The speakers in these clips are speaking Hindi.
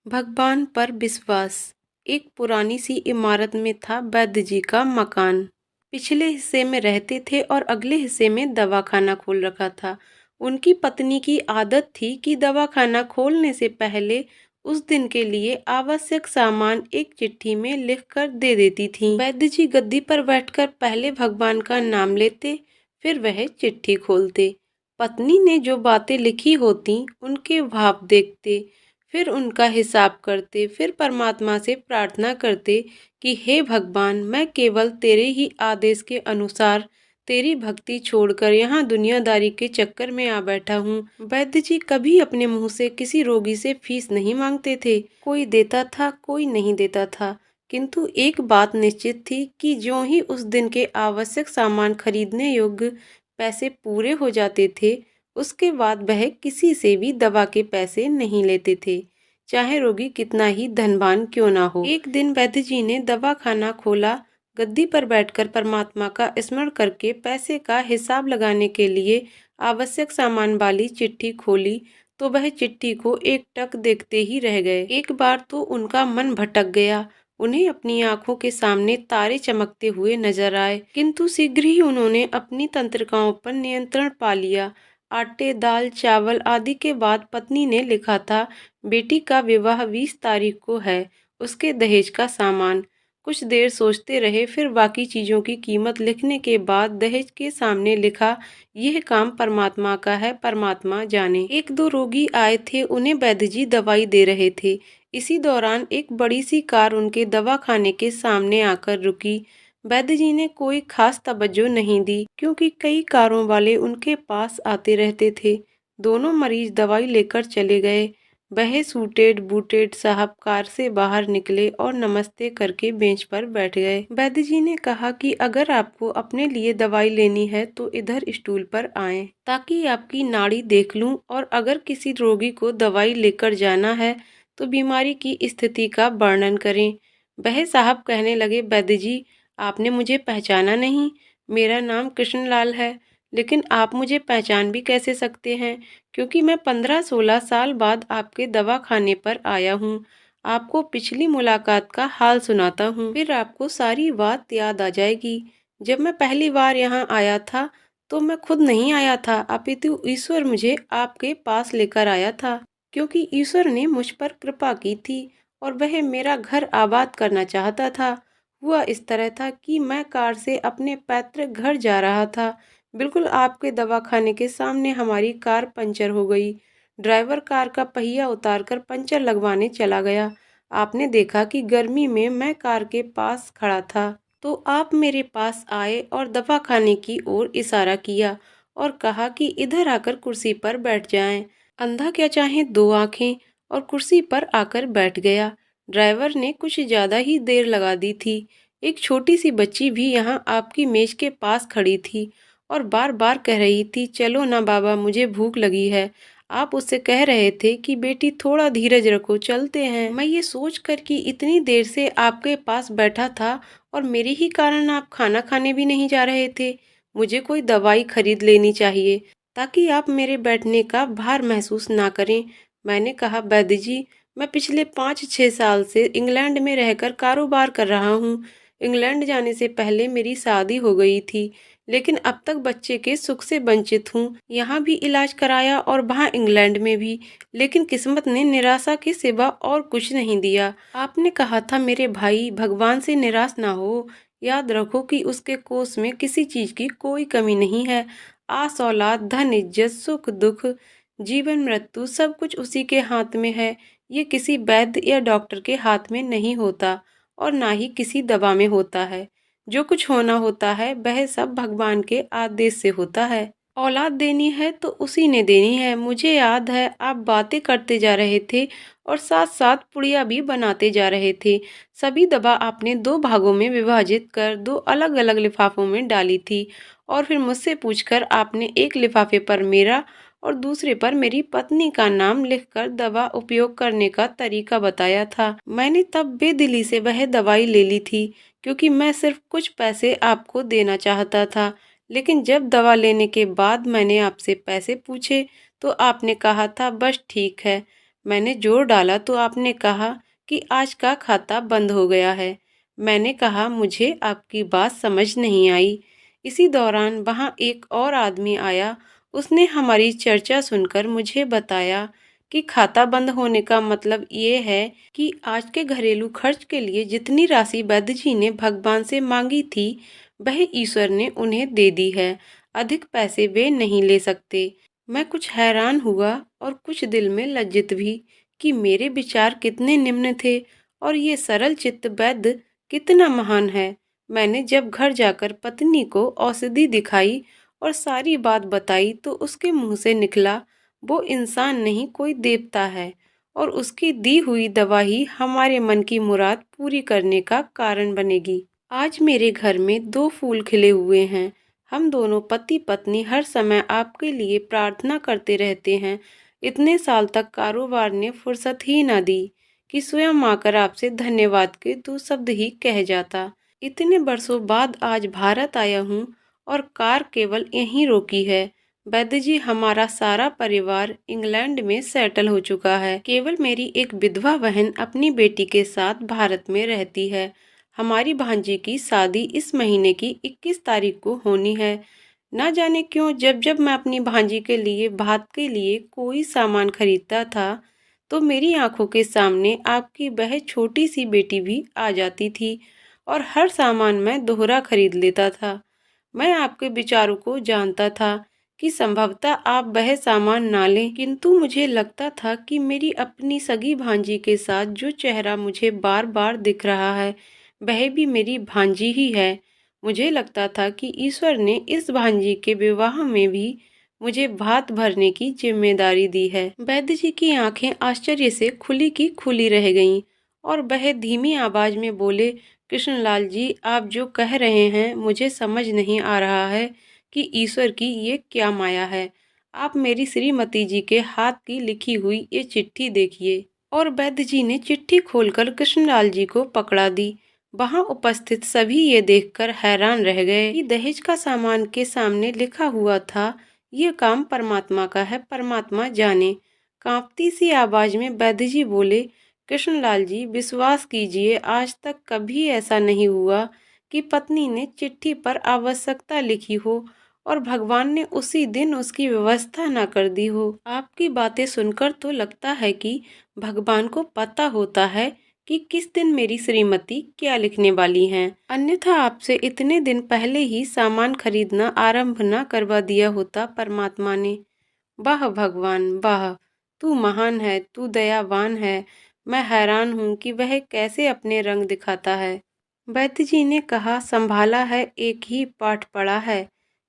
भगवान पर विश्वास। एक पुरानी सी इमारत में था वैद्य जी का मकान। पिछले हिस्से में रहते थे और अगले हिस्से में दवाखाना खोल रखा था। उनकी पत्नी की आदत थी कि दवाखाना खोलने से पहले उस दिन के लिए आवश्यक सामान एक चिट्ठी में लिखकर दे देती थी। वैद्य जी गद्दी पर बैठकर पहले भगवान का नाम लेते, फिर वह चिट्ठी खोलते। पत्नी ने जो बातें लिखी होती उनके भाव देखते, फिर उनका हिसाब करते, फिर परमात्मा से प्रार्थना करते कि हे भगवान, मैं केवल तेरे ही आदेश के अनुसार तेरी भक्ति छोड़कर यहाँ दुनियादारी के चक्कर में आ बैठा हूँ। वैद्य जी कभी अपने मुंह से किसी रोगी से फीस नहीं मांगते थे। कोई देता था, कोई नहीं देता था, किंतु एक बात निश्चित थी कि जो ही उस दिन के आवश्यक सामान खरीदने योग्य पैसे पूरे हो जाते थे, उसके बाद वह किसी से भी दवा के पैसे नहीं लेते थे, चाहे रोगी कितना ही धनवान क्यों ना हो। एक दिन वैद्य जी ने दवाखाना खोला। गद्दी पर बैठकर परमात्मा का स्मरण करके पैसे का हिसाब लगाने के लिए आवश्यक सामान वाली चिट्ठी खोली तो वह चिट्ठी को एकटक देखते ही रह गए। एक बार तो उनका मन भटक गया। उन्हें अपनी आंखों के सामने तारे चमकते हुए नजर आए, किंतु शीघ्र ही उन्होंने अपनी तंत्रिकाओं पर नियंत्रण पा लिया। आटे, दाल, चावल आदि के बाद पत्नी ने लिखा था, बेटी का विवाह 20 तारीख को है, उसके दहेज का सामान। कुछ देर सोचते रहे, फिर बाकी चीजों की कीमत लिखने के बाद दहेज के सामने लिखा, यह काम परमात्मा का है, परमात्मा जाने। एक दो रोगी आए थे, उन्हें वैद्य जी दवाई दे रहे थे। इसी दौरान एक बड़ी सी कार उनके दवाखाने के सामने आकर रुकी। वैद्य जी ने कोई खास तवज्जो नहीं दी, क्योंकि कई कारों वाले उनके पास आते रहते थे। दोनों मरीज दवाई लेकर चले गए। वह सूटेड बूटेड साहब कार से बाहर निकले और नमस्ते करके बेंच पर बैठ गए। वैद्य जी ने कहा कि अगर आपको अपने लिए दवाई लेनी है तो इधर स्टूल पर आएं, ताकि आपकी नाड़ी देख लूं, और अगर किसी रोगी को दवाई लेकर जाना है तो बीमारी की स्थिति का वर्णन करें। वह साहब कहने लगे, वैद्य जी, आपने मुझे पहचाना नहीं। मेरा नाम कृष्णलाल है, लेकिन आप मुझे पहचान भी कैसे सकते हैं, क्योंकि मैं 15-16 साल बाद आपके दवाखाने पर आया हूँ। आपको पिछली मुलाकात का हाल सुनाता हूँ, फिर आपको सारी बात याद आ जाएगी। जब मैं पहली बार यहाँ आया था तो मैं खुद नहीं आया था, अपितु ईश्वर मुझे आपके पास लेकर आया था, क्योंकि ईश्वर ने मुझ पर कृपा की थी और वह मेरा घर आबाद करना चाहता था। हुआ इस तरह था कि मैं कार से अपने पैतृक घर जा रहा था। बिल्कुल आपके दवाखाने के सामने हमारी कार पंचर हो गई। ड्राइवर कार का पहिया उतारकर पंचर लगवाने चला गया। आपने देखा कि गर्मी में मैं कार के पास खड़ा था, तो आप मेरे पास आए और दवाखाने की ओर इशारा किया और कहा कि इधर आकर कुर्सी पर बैठ जाएं। अंधा क्या चाहे दो आंखें, और कुर्सी पर आकर बैठ गया। ड्राइवर ने कुछ ज्यादा ही देर लगा दी थी। एक छोटी सी बच्ची भी यहाँ आपकी मेज के पास खड़ी थी और बार बार कह रही थी, चलो ना बाबा, मुझे भूख लगी है। आप उससे कह रहे थे कि बेटी थोड़ा धीरज रखो, चलते हैं। मैं ये सोच कर कि इतनी देर से आपके पास बैठा था और मेरे ही कारण आप खाना खाने भी नहीं जा रहे थे, मुझे कोई दवाई खरीद लेनी चाहिए ताकि आप मेरे बैठने का भार महसूस ना करें। मैंने कहा, वैद्य जी, मैं पिछले 5-6 साल से इंग्लैंड में रहकर कारोबार कर रहा हूँ। इंग्लैंड जाने से पहले मेरी शादी हो गई थी, लेकिन अब तक बच्चे के सुख से वंचित हूँ। यहाँ भी इलाज कराया और वहाँ इंग्लैंड में भी, लेकिन किस्मत ने निराशा के सिवा और कुछ नहीं दिया। आपने कहा था मेरे भाई, भगवान से निराश ना हो। याद रखो कि उसके कोष में किसी चीज की कोई कमी नहीं है। आस औलाद, धन इज्जत, सुख दुख, जीवन मृत्यु, सब कुछ उसी के हाथ में है। ये किसी वैद्य या डॉक्टर के हाथ में नहीं होता और ना ही किसी दवा में होता है। जो कुछ होना होता है वह सब भगवान के आदेश से होता है। औलाद देनी है तो उसी ने देनी है। मुझे याद है आप बातें करते जा रहे थे और साथ साथ पुड़िया भी बनाते जा रहे थे। सभी दवा आपने 2 भागों में विभाजित कर 2 अलग अलग लिफाफों में डाली थी और फिर मुझसे पूछकर आपने एक लिफाफे पर मेरा और दूसरे पर मेरी पत्नी का नाम लिखकर दवा उपयोग करने का तरीका बताया था। मैंने तब बेदिली से वह दवाई ले ली थी, क्योंकि मैं सिर्फ कुछ पैसे आपको देना चाहता था। लेकिन जब दवा लेने के बाद मैंने आपसे पैसे पूछे तो आपने कहा था, बस ठीक है, मैंने जोर डाला तो आपने कहा कि आज का खाता बंद हो गया है। मैंने कहा मुझे आपकी बात समझ नहीं आई। इसी दौरान वहाँ एक और आदमी आया। उसने हमारी चर्चा सुनकर मुझे बताया कि खाता बंद होने का मतलब ये है कि आज के घरेलू खर्च के लिए जितनी राशि वैद्य जी ने भगवान से मांगी थी वह ईश्वर ने उन्हें दे दी है। अधिक पैसे वे नहीं ले सकते। मैं कुछ हैरान हुआ और कुछ दिल में लज्जित भी कि मेरे विचार कितने निम्न थे और ये सरल चित्त वैद्य कितना महान है। मैंने जब घर जाकर पत्नी को औषधि दिखाई और सारी बात बताई तो उसके मुंह से निकला, वो इंसान नहीं कोई देवता है और उसकी दी हुई दवा ही हमारे मन की मुराद पूरी करने का कारण बनेगी। आज मेरे घर में 2 फूल खिले हुए हैं। हम दोनों पति पत्नी हर समय आपके लिए प्रार्थना करते रहते हैं। इतने साल तक कारोबार ने फुर्सत ही ना दी कि स्वयं आकर आपसे धन्यवाद के 2 शब्द ही कह जाता। इतने बरसों बाद आज भारत आया हूँ और कार केवल यहीं रोकी है। वैद्य जी, हमारा सारा परिवार इंग्लैंड में सेटल हो चुका है। केवल मेरी एक विधवा बहन अपनी बेटी के साथ भारत में रहती है। हमारी भांजी की शादी इस महीने की 21 तारीख को होनी है। ना जाने क्यों जब जब मैं अपनी भांजी के लिए भात के लिए कोई सामान खरीदता था तो मेरी आंखों के सामने आपकी वह छोटी सी बेटी भी आ जाती थी और हर सामान मैं दोहरा खरीद लेता था। मैं आपके विचारों को जानता था कि संभवतः आप वह सामान ना लें, किंतु मुझे लगता था कि मेरी अपनी सगी भांजी के साथ जो चेहरा मुझे बार बार दिख रहा है वह भी मेरी भांजी ही है। मुझे लगता था कि ईश्वर ने इस भांजी के विवाह में भी मुझे भात भरने की जिम्मेदारी दी है। वैद्य जी की आंखें आश्चर्य से खुली की खुली रह गईं और वह धीमी आवाज में बोले, कृष्णलाल जी, आप जो कह रहे हैं मुझे समझ नहीं आ रहा है कि ईश्वर की ये क्या माया है। आप मेरी श्रीमती जी के हाथ की लिखी हुई ये चिट्ठी देखिए। और वैद्य जी ने चिट्ठी खोलकर कृष्णलाल जी को पकड़ा दी। वहां उपस्थित सभी ये देखकर हैरान रह गए कि दहेज का सामान के सामने लिखा हुआ था, ये काम परमात्मा का है, परमात्मा जाने। कांपती सी आवाज में वैद्य जी बोले, कृष्णलाल जी, विश्वास कीजिए, आज तक कभी ऐसा नहीं हुआ कि पत्नी ने चिट्ठी पर आवश्यकता लिखी हो और भगवान ने उसी दिन उसकी व्यवस्था न कर दी हो। आपकी बातें सुनकर तो लगता है कि भगवान को पता होता है कि किस दिन मेरी श्रीमती क्या लिखने वाली हैं। अन्यथा आपसे इतने दिन पहले ही सामान खरीदना आरंभ न करवा दिया होता परमात्मा ने। वाह भगवान वाह, तू महान है, तू दयावान है। मैं हैरान हूँ कि वह कैसे अपने रंग दिखाता है। वैद्य जी ने कहा, संभाला है, एक ही पाठ पढ़ा है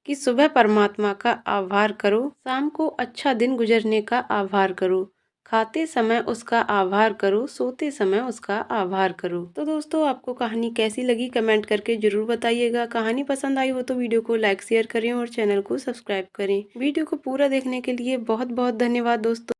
कि सुबह परमात्मा का आभार करो, शाम को अच्छा दिन गुजरने का आभार करो, खाते समय उसका आभार करो, सोते समय उसका आभार करो। तो दोस्तों, आपको कहानी कैसी लगी कमेंट करके जरूर बताइएगा। कहानी पसंद आई हो तो वीडियो को लाइक शेयर करें और चैनल को सब्सक्राइब करें। वीडियो को पूरा देखने के लिए बहुत बहुत धन्यवाद दोस्तों।